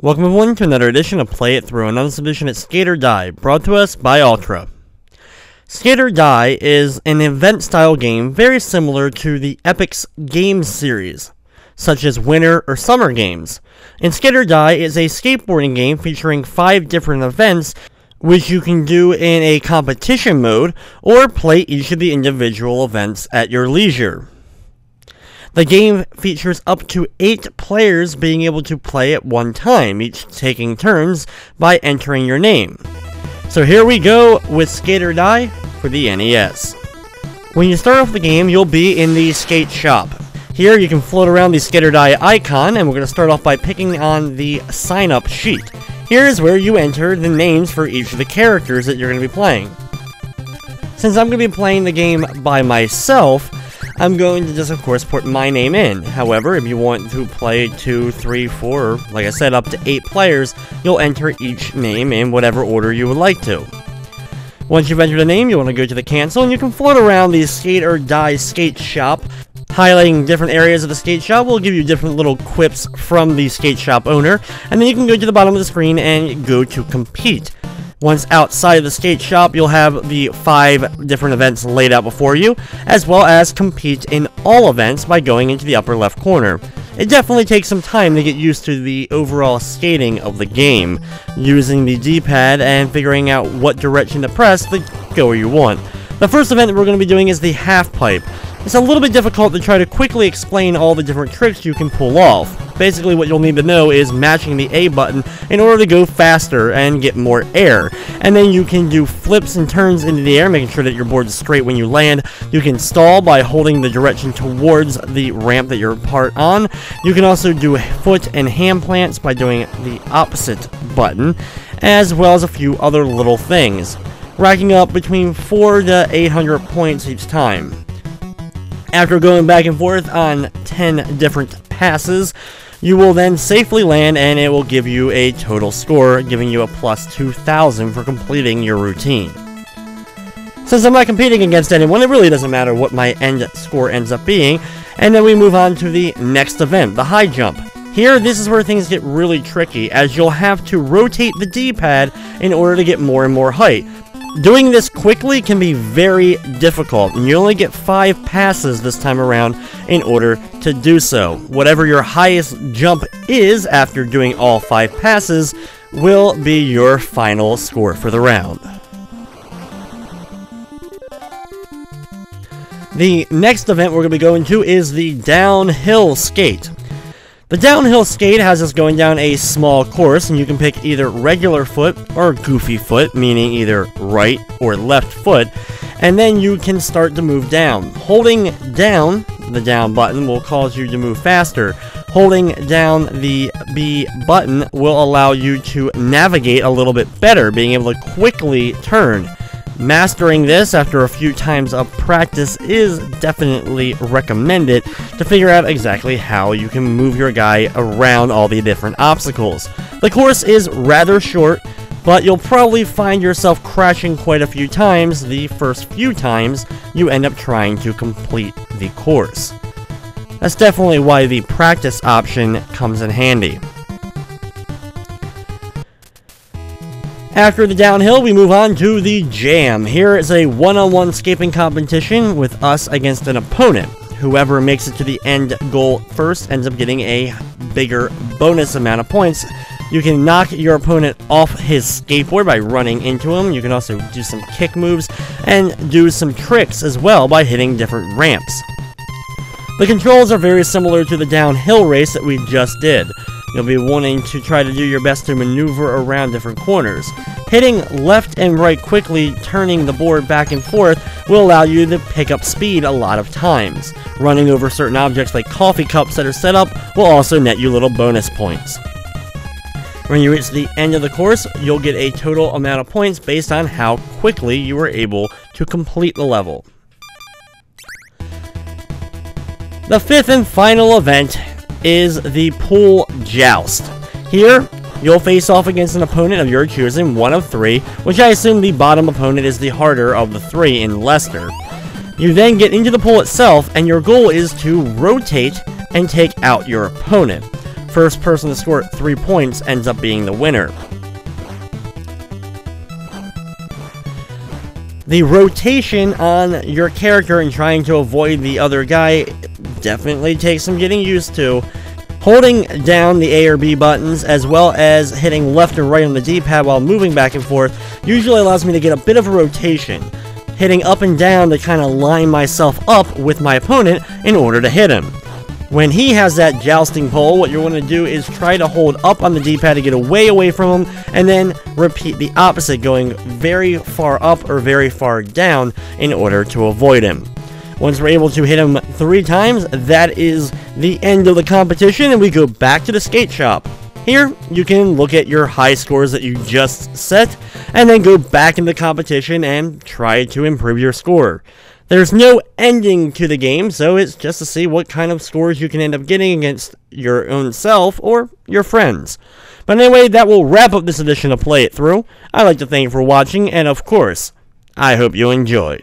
Welcome everyone to another edition of Play It Through, another edition at Skate or Die, brought to us by Ultra. Skate or Die is an event-style game very similar to the Epic's Games series, such as Winter or Summer Games. And Skate or Die is a skateboarding game featuring 5 different events, which you can do in a competition mode, or play each of the individual events at your leisure. The game features up to 8 players being able to play at one time, each taking turns by entering your name. So here we go with Skate or Die for the NES. When you start off the game, you'll be in the skate shop. Here you can float around the Skate or Die icon, and we're going to start off by picking on the sign-up sheet. Here's where you enter the names for each of the characters that you're going to be playing. Since I'm going to be playing the game by myself, I'm going to just, of course, put my name in. However, if you want to play 2, 3, 4, or, like I said, up to 8 players, you'll enter each name in whatever order you would like to. Once you've entered a name, you want to go to the cancel, and you can float around the Skate or Die skate shop. Highlighting different areas of the skate shop will give you different little quips from the skate shop owner, and then you can go to the bottom of the screen and go to compete. Once outside of the skate shop, you'll have the 5 different events laid out before you, as well as compete in all events by going into the upper left corner. It definitely takes some time to get used to the overall skating of the game, using the D-pad and figuring out what direction to press to go where you want. The first event that we're going to be doing is the half pipe. It's a little bit difficult to try to quickly explain all the different tricks you can pull off. Basically what you'll need to know is matching the A button in order to go faster and get more air. And then you can do flips and turns into the air, making sure that your board is straight when you land. You can stall by holding the direction towards the ramp that you're part on. You can also do foot and hand plants by doing the opposite button, as well as a few other little things, racking up between 400 to 800 points each time. After going back and forth on 10 different passes, you will then safely land, and it will give you a total score, giving you a plus 2,000 for completing your routine. Since I'm not competing against anyone, it really doesn't matter what my end score ends up being, and then we move on to the next event, the high jump. Here, this is where things get really tricky, as you'll have to rotate the D-pad in order to get more and more height. Doing this quickly can be very difficult, and you only get 5 passes this time around in order to do so. Whatever your highest jump is after doing all 5 passes will be your final score for the round. The next event we're going to be going to is the downhill skate. The downhill skate has us going down a small course, and you can pick either regular foot or goofy foot, meaning either right or left foot, and then you can start to move down. Holding down the down button will cause you to move faster. Holding down the B button will allow you to navigate a little bit better, being able to quickly turn. Mastering this after a few times of practice is definitely recommended to figure out exactly how you can move your guy around all the different obstacles. The course is rather short, but you'll probably find yourself crashing quite a few times the first few times you end up trying to complete the course. That's definitely why the practice option comes in handy. After the downhill, we move on to the jam. Here is a one-on-one skating competition with us against an opponent. Whoever makes it to the end goal first ends up getting a bigger bonus amount of points. You can knock your opponent off his skateboard by running into him. You can also do some kick moves and do some tricks as well by hitting different ramps. The controls are very similar to the downhill race that we just did. You'll be wanting to try to do your best to maneuver around different corners. Hitting left and right quickly, turning the board back and forth, will allow you to pick up speed a lot of times. Running over certain objects like coffee cups that are set up will also net you little bonus points. When you reach the end of the course, you'll get a total amount of points based on how quickly you were able to complete the level. The 5th and final event is the pool joust. Here, you'll face off against an opponent of your choosing, one of 3, which I assume the bottom opponent is the harder of the 3 in Leicester. You then get into the pool itself, and your goal is to rotate and take out your opponent. first person to score 3 points ends up being the winner. The rotation on your character and trying to avoid the other guy definitely takes some getting used to. Holding down the A or B buttons, as well as hitting left and right on the D-pad while moving back and forth, usually allows me to get a bit of a rotation. Hitting up and down to kind of line myself up with my opponent in order to hit him. When he has that jousting pole, what you want to do is try to hold up on the D-pad to get away from him, and then repeat the opposite, going very far up or very far down in order to avoid him. Once we're able to hit him 3 times, that is the end of the competition, and we go back to the skate shop. Here, you can look at your high scores that you just set, and then go back in the competition and try to improve your score. There's no ending to the game, so it's just to see what kind of scores you can end up getting against your own self or your friends. But anyway, that will wrap up this edition of Play It Through. I'd like to thank you for watching, and of course, I hope you enjoyed.